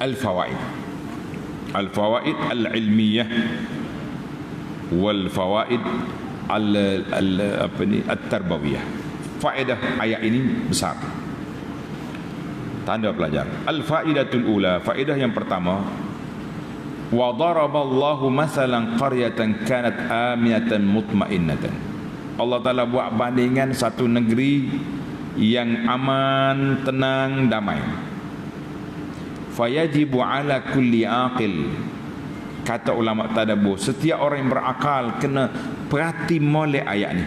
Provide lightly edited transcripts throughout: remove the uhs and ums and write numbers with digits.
al-fawaid. Al-fawaid al-ilmiyah wal fawaid al-tarbawiyah. Faedah ayat ini besar. Tanda pelajar. Al-faidatul ula, faedah yang pertama, wa daraballahu masalan qaryatan kanat aminatan mutmainnatan. Allah Taala buat bandingan satu negeri yang aman, tenang, damai. Fayajibu ala kulli aqil, kata ulama tadabbur, setiap orang yang berakal kena perhati molek ayat ni,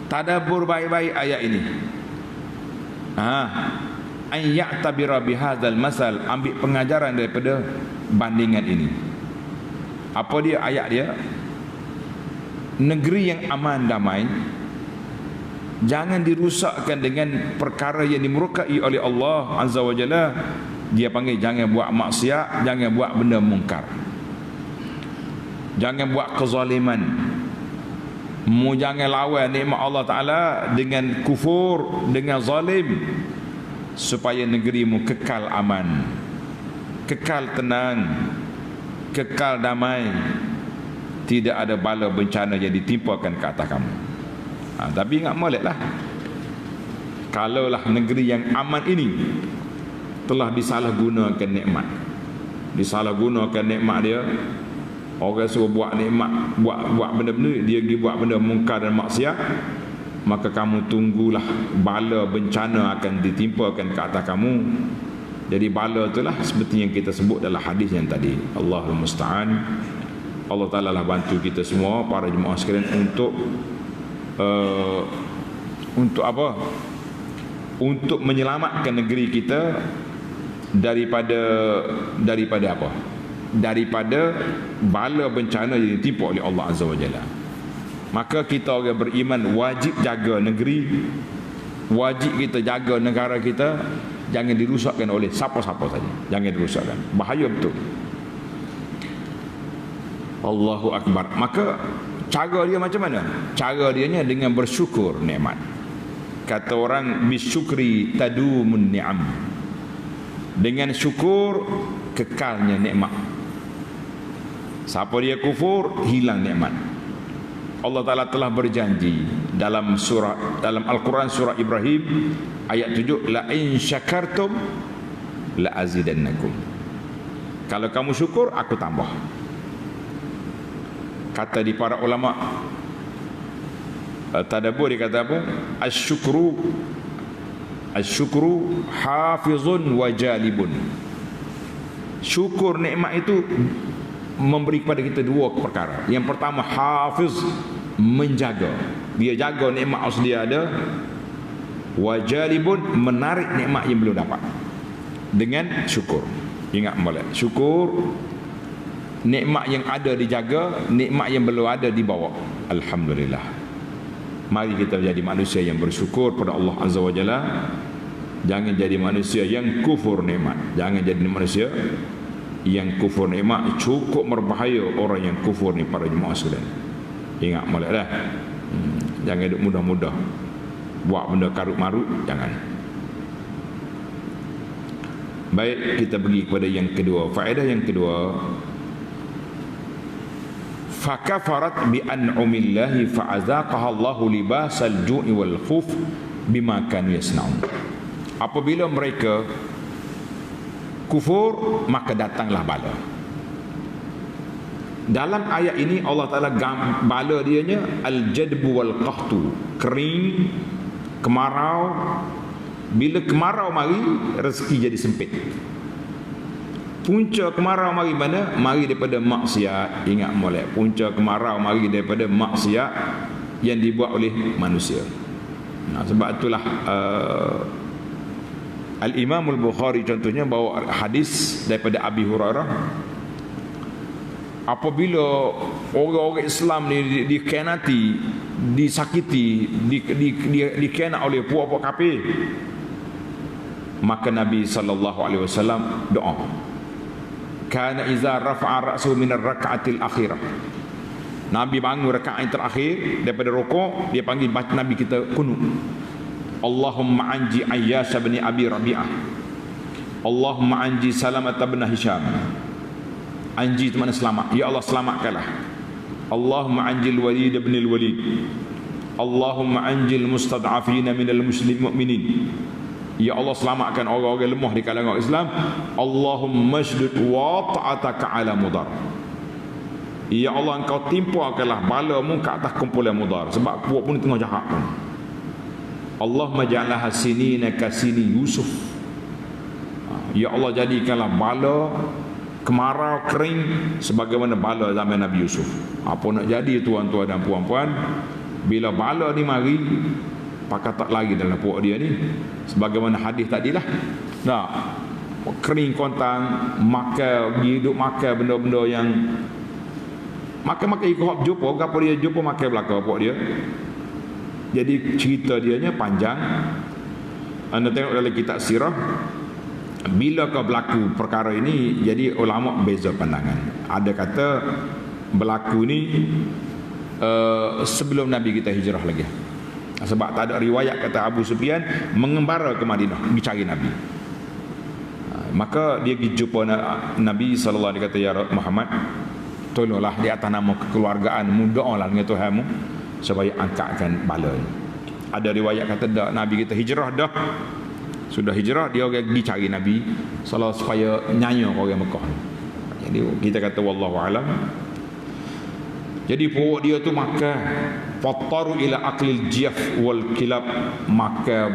tadabbur baik-baik ayat ini. An ya'tabira bihadzal masal, ambil pengajaran daripada bandingan ini. Apa dia ayat dia? Negeri yang aman damai jangan dirusakkan dengan perkara yang dimurkai oleh Allah Azza wa Jalla. Dia panggil jangan buat maksiat, jangan buat benda mungkar, jangan buat kezaliman, jangan lawan nikmat Allah Ta'ala dengan kufur, dengan zalim, supaya negerimu kekal aman, kekal tenang, kekal damai, tidak ada bala bencana yang ditimpakan ke atas kamu. Tapi ingat moleklah, kalaulah negeri yang aman ini telah disalahgunakan nikmat, disalahgunakan nikmat dia, orang suruh buat nikmat, buat benda-benda, dia pergi buat benda mungkar dan maksiat, maka kamu tunggulah bala bencana akan ditimpakan ke atas kamu. Jadi bala itulah seperti yang kita sebut dalam hadis yang tadi. Allahul musta'an. Allah Ta'ala lah bantu kita semua, para jemaah sekalian, untuk apa? Untuk menyelamatkan negeri kita daripada apa? Daripada bala bencana yang ditimpa oleh Allah Azza wa Jalla. Maka kita orang beriman wajib jaga negeri, wajib kita jaga negara kita, jangan dirusakkan oleh siapa-siapa saja. Jangan dirusakkan, bahaya betul. Allahu Akbar. Maka cara dia macam mana? Cara dia dengan bersyukur nikmat. Kata orang, bisyukri tadumun ni'am. Dengan syukur kekalnya nikmat. Siapa dia kufur, hilang nikmat. Allah Ta'ala telah berjanji dalam Al-Quran surah Ibrahim ayat 7, la in syakartum la azidannakum. Kalau kamu syukur, aku tambah. Kata di para ulama tadabbur, dia kata apa? Asyukru hafizun wa jalibun. Syukur nikmat itu memberi kepada kita dua perkara. Yang pertama, hafiz, menjaga, dia jaga nikmat yang dia ada. Wa jalibun, menarik nikmat yang belum dapat dengan syukur. Ingat molek, syukur nikmat yang ada dijaga, nikmat yang belum ada dibawa. Alhamdulillah. Mari kita jadi manusia yang bersyukur pada Allah Azza wa Jalla. Jangan jadi manusia yang kufur nikmat. Jangan jadi manusia yang kufur nikmat. Cukup berbahaya orang yang kufur ni, para jemaah sekalian. Ingat molek dah. Jangan duk mudah-mudah buat benda karut-marut, jangan. Baik, kita pergi kepada yang kedua. Faedah yang kedua, fakafarat bi an'umillahi fa'azaqaha Allahu libasal ju'i wal khuf bima kanu yasna'un. Apabila mereka kufur, maka datanglah bala. Dalam ayat ini Allah Ta'ala bala dianya al-jadbu wal qahtu, kering, kemarau. Bila kemarau mari, rezeki jadi sempit. Punca kemarau mari mana? Mari daripada maksiat. Ingat molek, punca kemarau mari daripada maksiat yang dibuat oleh manusia. Sebab itulah Al-Imam Al-Bukhari contohnya bawa hadis daripada Abi Hurairah. Apabila orang-orang Islam ni dikhianati, disakiti, dikhianat oleh puak-puak kafir, maka Nabi SAW doa. Kana iza rafa'a ra'suhu min ar-rak'atil akhirah. Nabi bangun rakaat yang terakhir daripada rukuk, dia panggil baca Nabi kita kunut. Allahumma anji Ayyash bin Abi Rabi'ah Allahumma anji Salamat bin Hisham. Anji itu makna selamat. Ya Allah, selamatkanlah. Allahumma anjil Walid bin al-Walid. Allahumma anjil mustad'afina minal mu'minin. Ya Allah, selamatkan orang-orang lemah di kalangan Islam. Allahumma shdud wata'ataka ala mudar. Ya Allah, engkau timpakanlah balamu ke atas kumpulan mudar, sebab puak pun tengah jahat pun. Allahumma ja'alha sinina kasini Yusuf. Ya Allah, jadikanlah bala kemarau kering sebagaimana bala zaman Nabi Yusuf. Apa nak jadi tuan-tuan dan puan-puan, bila bala ni mari, pakat tak lagi dalam puak dia ni, sebagaimana hadis tadilah. Nah, kering kontang, makan, hidup makan benda-benda yang makan-makan ikut jumpa, apa dia jumpa makan belakang puak dia. Jadi cerita dianya panjang. Anda tengok dalam kitab sirah, bila kau berlaku perkara ini, jadi ulama beza pandangan. Ada kata berlaku ni sebelum Nabi kita hijrah lagi, sebab tak ada riwayat kata Abu Sufyan mengembara ke Madinah pergi cari Nabi. Maka dia pergi jumpa Nabi sallallahu alaihi wasallam, kata, ya Muhammad, tolonglah di atas nama kekeluargaanmu, doalah dengan Tuhanmu supaya angkatkan bala. Ada riwayat kata dah Nabi kita hijrah dah. Sudah hijrah, dia orang pergi cari Nabi sallallahu supaya nyanyi orang Mekah. Jadi kita kata wallahu alam. Jadi perut dia tu makan, fattaru ila aklil jiyaf wal kilab, makan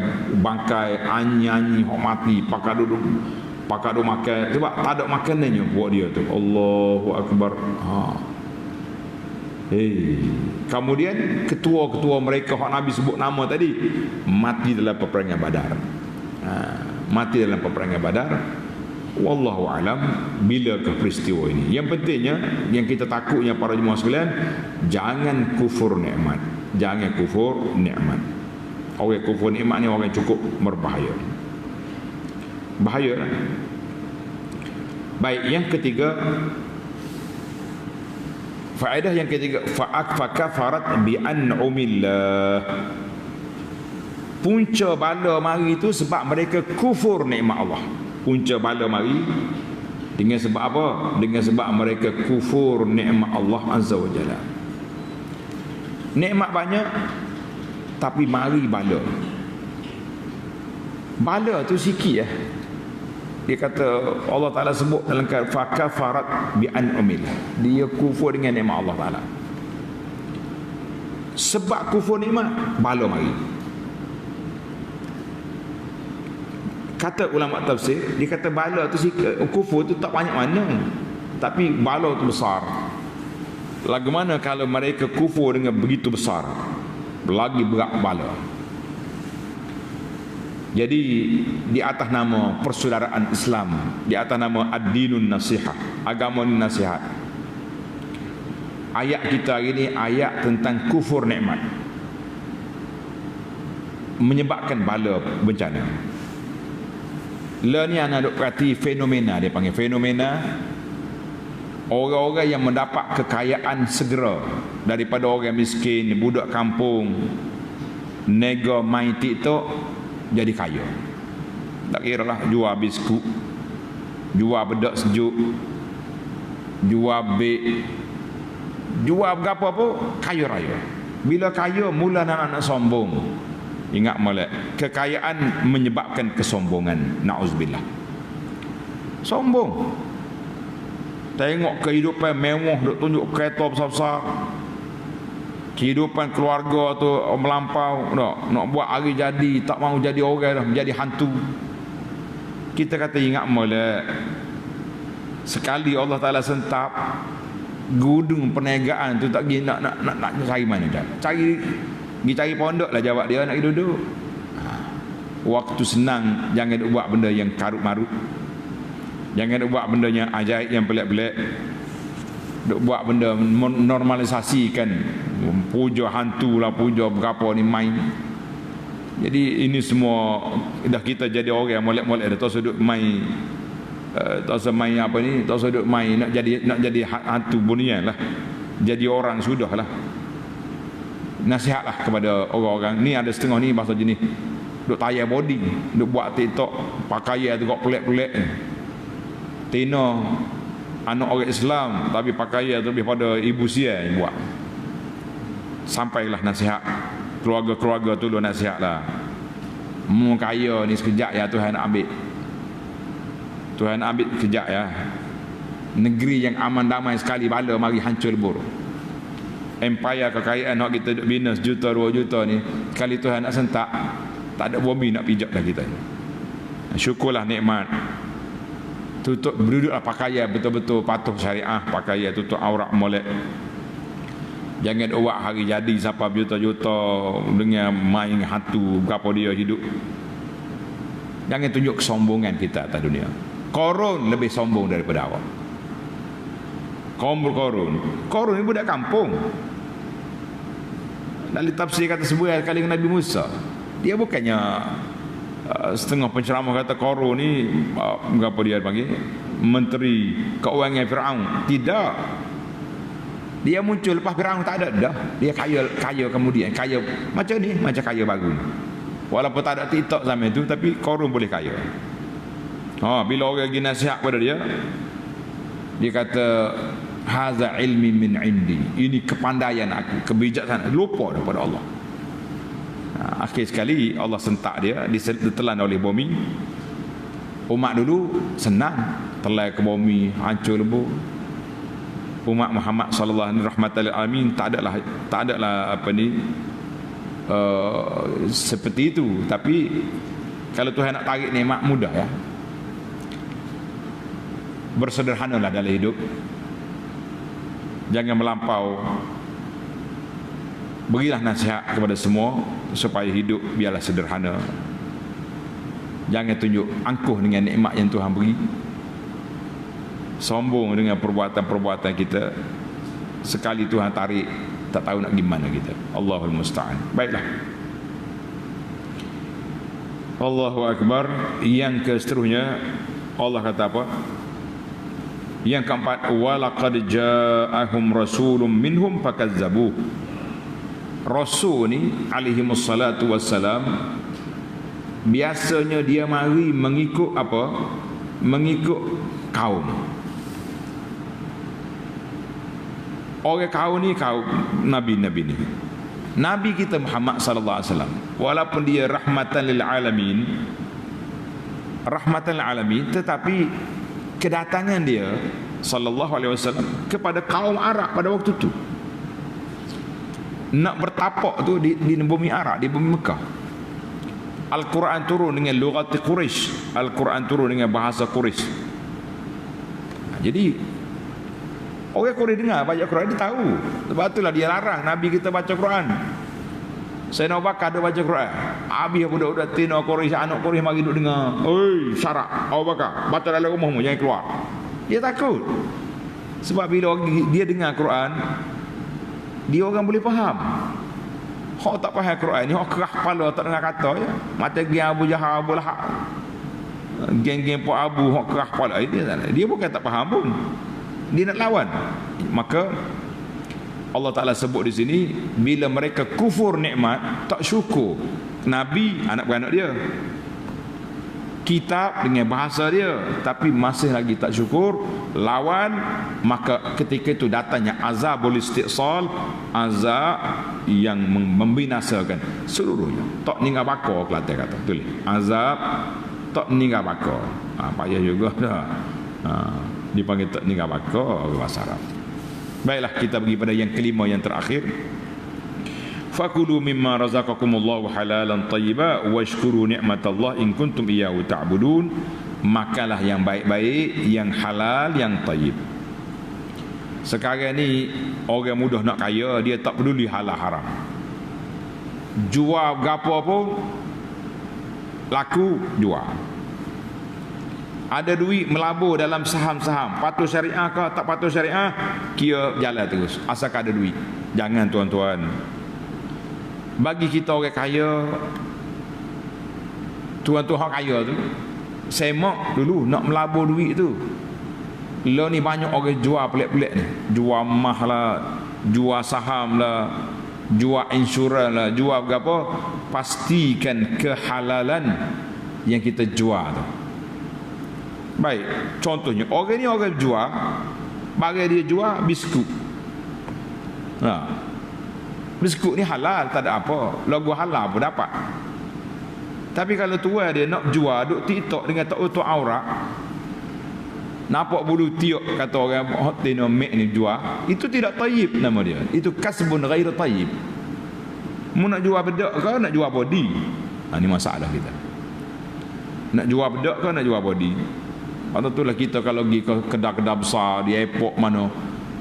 bangkai anyi-anyi hok mati, pakai duduk makan, sebab tak ada makanannya perut dia tu. Allahu akbar. Kemudian ketua-ketua mereka hok Nabi sebut nama tadi mati dalam peperangan Badar. Mati dalam peperangan Badar. Wallahu alam bila ke peristiwa ini. Yang pentingnya, yang kita takutnya para jemaah sekalian, jangan kufur nikmat. Jangan kufur nikmat. Orang kufur nikmat ni orang cukup berbahaya. Bahaya. Baik, yang ketiga, faedah yang ketiga, fakafarat bi an'umillah. Punca bala mari itu sebab mereka kufur nikmat Allah. Punca bala mari dengan sebab apa? Dengan sebab mereka kufur nikmat Allah Azza wa Jalla. Nikmat banyak, tapi mari bala. Bala tu sikit . Dia kata Allah Ta'ala sebut dalam fakafarat bi an'umillah. Dia kufur dengan nikmat Allah Ta'ala. Sebab kufur nikmat, bala mari. Kata ulama tafsir, dia kata bala tu kufur tu tak banyak mana, tapi bala tu besar. Lagu mana kalau mereka kufur dengan begitu besar, lagi berat bala. Jadi di atas nama persaudaraan Islam, di atas nama ad-dinun nasihah, agama nasihat, ayat kita hari ini ayat tentang kufur nikmat, menyebabkan bala bencana. Ni anak duk perhati fenomena, dia panggil fenomena. Orang-orang yang mendapat kekayaan segera daripada orang miskin, budak kampung, nega main TikTok, jadi kaya. Tak kira lah, jual biskut, jual bedak sejuk, jual beg, jual berapa pun, kaya raya. Bila kaya, mula anak-anak sombong. Ingat molek, kekayaan menyebabkan kesombongan. Na'udzubillah. Sombong. Tengok kehidupan mewah, duk tunjuk kereta besar-besar, kehidupan keluarga tu melampau, nak buat hari jadi, tak mahu jadi orang dah, menjadi hantu. Kita kata ingat molek, sekali Allah Ta'ala sentap gudung perniagaan tu, tak pergi nak cari mana dah. Pergi cari pondok lah jawab dia, nak pergi duduk. Waktu senang, jangan buat benda yang karut-marut, jangan buat benda yang ajaib, yang pelik-pelik. Duk buat benda normalisasikan, puja hantu lah, puja berapa ni main. Jadi ini semua dah kita jadi orang yang molek-molek dah, tak usah duk main, tak usah main apa ni, tak usah duk main nak jadi hantu bunian lah, jadi orang sudah lah. Nasihatlah kepada orang-orang ni, ada setengah ni bahasa jenis duk tayar body, duk buat TikTok, pakaian tu kok pelik-pelik. Tina anak orang Islam tapi pakaian tu lebih pada ibu sia yang buat. Sampailah nasihat keluarga-keluarga tu lu nasihatlah. Mu kaya ni sekejap ya Tuhan nak ambil. Tuhan nak ambil sekejap ya. Negeri yang aman damai sekali bala mari hancur lebur. Empire kekayaan hak kita duk bina 1 juta 2 juta ni, sekali Tuhan nak sentak, tak ada bumi nak pijak dah kita. Syukurlah nikmat. Tutup berduduklah pakaian betul-betul patuh syariah, pakaian tutup aurat molek. Jangan uak hari jadi sampai juta-juta dengan main hantu berapa dia hidup. Jangan tunjuk kesombongan kita atas dunia. Korun lebih sombong daripada awak. Korun ni budak kampung. Dalam tafsir kata sebuah kali dengan Nabi Musa, dia bukannya setengah penceramah kata Korun ni berapa dia panggil menteri keuangan Firaun. Tidak. Dia muncul lepas Firaun tak ada dah. Dia kaya kemudian kaya macam ni, macam kaya baru. Walaupun tak ada TikTok zaman tu, tapi Korun boleh kaya. Bila orang lagi nasihat pada dia kata haza ilmi min indi, ini kepandaian aku, kebijaksanaan, lupa daripada Allah. Akhir sekali Allah sentak dia, ditelan oleh bumi. Umat dulu senang telan ke bumi, hancur lebur. Umat Muhammad sallallahu alaihi wasallam rahmatan lil alamin tak adalah apa ni seperti itu. Tapi kalau Tuhan nak tarik nikmat mudah ya. Bersederhanalah dalam hidup. Jangan melampau. Berilah nasihat kepada semua supaya hidup biarlah sederhana. Jangan tunjuk angkuh dengan nikmat yang Tuhan beri. Sombong dengan perbuatan-perbuatan kita. Sekali Tuhan tarik, tak tahu nak gimana kita. Allahul musta'an. Baiklah. Allahu akbar. Yang seterusnya Allah kata apa? Yang keempat, walaqad ja'ahum rasulun minhum fakazzabuh. Rasul ni alaihi wassalatu wassalam biasanya dia mari mengikut apa? Mengikut kaum. Orang kaum ni kaum nabi-nabi ni. Nabi kita Muhammad sallallahu alaihi wasallam walaupun dia rahmatan lil alamin tetapi kedatangan dia sallallahu alaihi wasallam kepada kaum Arab pada waktu tu nak bertapak tu di bumi Arab, di bumi Mekah. Al-Quran turun dengan lughat Quraisy, Al-Quran turun dengan bahasa Quraisy. Jadi orang Quraisy dengar baca Quran dia tahu. Sebab itulah dia larang Nabi kita baca Quran. Sayyidina Abu Bakar dia baca Quran. Habis budak-budak Tina Quraisy, anak Quraisy mari duduk dengar. Oi, syarak Abu Bakar, baca dalam rumahmu, jangan keluar. Dia takut. Sebab bila dia dengar Quran, dia orang boleh faham. Hak tak faham Quran ni, hak kerah kepala tak dengar kata je. Macam geng Abu Jahal, Abu Lahab. Geng-geng Pak Abu hak kerah kepala dia bukan tak faham pun. Dia nak lawan. Maka Allah Ta'ala sebut di sini, bila mereka kufur nikmat, tak syukur Nabi anak beranak dia, kitab dengan bahasa dia, tapi masih lagi tak syukur, lawan, maka ketika itu datangnya azabul istiqsal, azab yang membinasakan seluruhnya. Tak ninggal bakar, Kelantan kata tulis azab tak ninggal bakar. Payah juga dah. Dipanggil tak ninggal bakar bahasa Arab. Baiklah, kita pergi pada yang kelima, yang terakhir. Fakulu mimma razaqakumullahu halalan tayyiba washkuru ni'matallah in kuntum iyyahu ta'budun. Makalah yang baik-baik, yang halal, yang tayyib. Sekarang ni orang mudah nak kaya, dia tak peduli halal haram. Jual gapo pun laku jual. Ada duit melabur dalam saham-saham, patuh syariah ke tak patuh syariah, kira jalan terus asalkan ada duit. Jangan tuan-tuan. Bagi kita orang kaya, tuan-tuan kaya tu semak dulu nak melabur duit tu. Lo ni banyak orang jual pelik-pelik ni, jual emas lah, jual saham lah, jual insurans lah, jual apa, pastikan kehalalan yang kita jual tu. Baik, contohnya orang ni orang jual, barang dia jual biskut. Biskut ni halal, tak ada apa, logo halal pun dapat. Tapi kalau tuan dia nak jual duk TikTok dengan tak utuh aurat, nampak bulu tiuk, kata orang hotel mek ni jual, itu tidak tayyib nama dia. Itu kasbun ghair tayyib. Mu nak jual bedak ke nak jual body? Ini masalah kita. Nak jual bedak ke nak jual body? Patut itulah kita kalau pergi ke kedai-kedai besar di airport mana,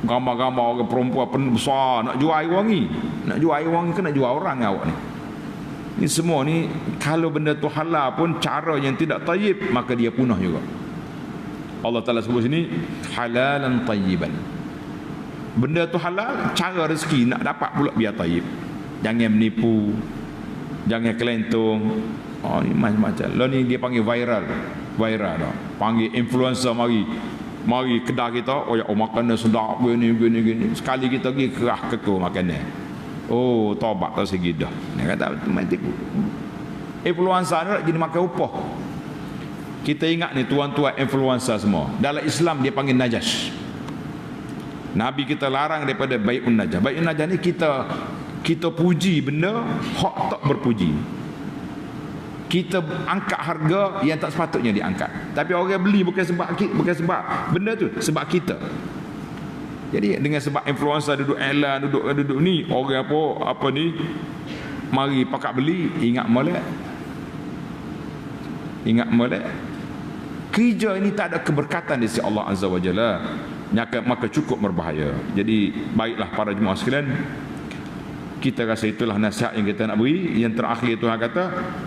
gambar-gambar orang perempuan penuh besar, nak jual air wangi. Nak jual air wangi ke nak jual orang awak ni? Ini semua ni kalau benda tu halal pun cara yang tidak tayyib, maka dia punah juga. Allah Ta'ala sebut sini halalan tayyiban. Benda tu halal, cara rezeki nak dapat pula biar tayyib. Jangan menipu, jangan kelentung. Oh ni macam-macam. Lo ni dia panggil viral dah. Panggil influencer mari kedai kita, oh ya, makanan sedap gini. Sekali kita pergi kerah keku makanan. Oh, taubat tak segi dah. Dia kata main tipu. Influencer ni nak jadi makan upah. Kita ingat ni tuan-tuan influencer semua. Dalam Islam dia panggil najas. Nabi kita larang daripada bai'un najas. Bai'un najas ni kita puji benda hak tak berpuji. Kita angkat harga yang tak sepatutnya diangkat. Tapi orang beli bukan sebab benda tu, sebab kita. Jadi dengan sebab influencer duduk iklan, duduk ni, orang apa ni mari pakak beli, ingat molek. Kerja ini tak ada keberkatan di sisi Allah Azza wa Jalla, maka cukup berbahaya. Jadi baiklah para jemaah sekalian, kita rasa itulah nasihat yang kita nak beri. Yang terakhir Tuhan kata,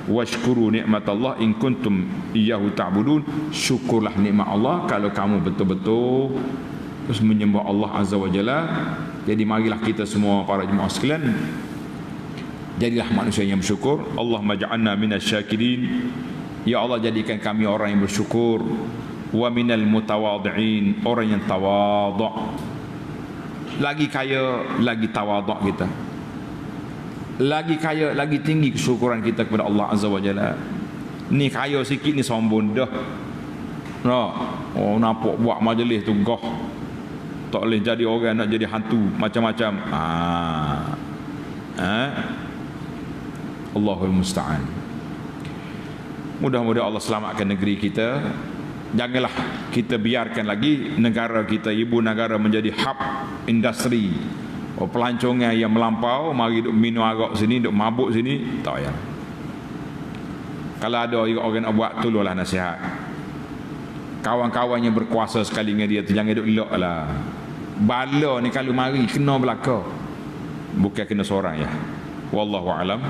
washkuru ni'matallah in kuntum iyyahu ta'budun. Syukurlah nikmat Allah kalau kamu betul-betul terus menyembah Allah Azza wa Jalla. Jadi marilah kita semua para jemaah sekalian, jadilah manusia yang bersyukur. Allahumma ja'alna minasyakirin. Ya Allah, jadikan kami orang yang bersyukur. Wa minal mutawadhi'in, orang yang tawadhu'. Lagi kaya, lagi tawadhu' kita. Lagi kaya, lagi tinggi kesyukuran kita kepada Allah Azza wa Jalla. Ni kaya sikit ni sombong dah. Oh, nampak buat majlis tu gah. Tak boleh jadi orang, nak jadi hantu macam-macam. Allahul musta'an. Mudah-mudahan Allah selamatkan negeri kita. Janganlah kita biarkan lagi negara kita, ibu negara, menjadi hub industri. Pelancongan yang melampau, mari duk minum arak sini, duk mabuk sini, tak payah. Kalau ada orang nak buat, tolonglah nasihat. Kawan-kawan yang berkuasa sekali dengan dia tu, jangan duk elok lah. Bala ni kalau mari kena belaka, bukan kena seorang ya. Wallahu alam.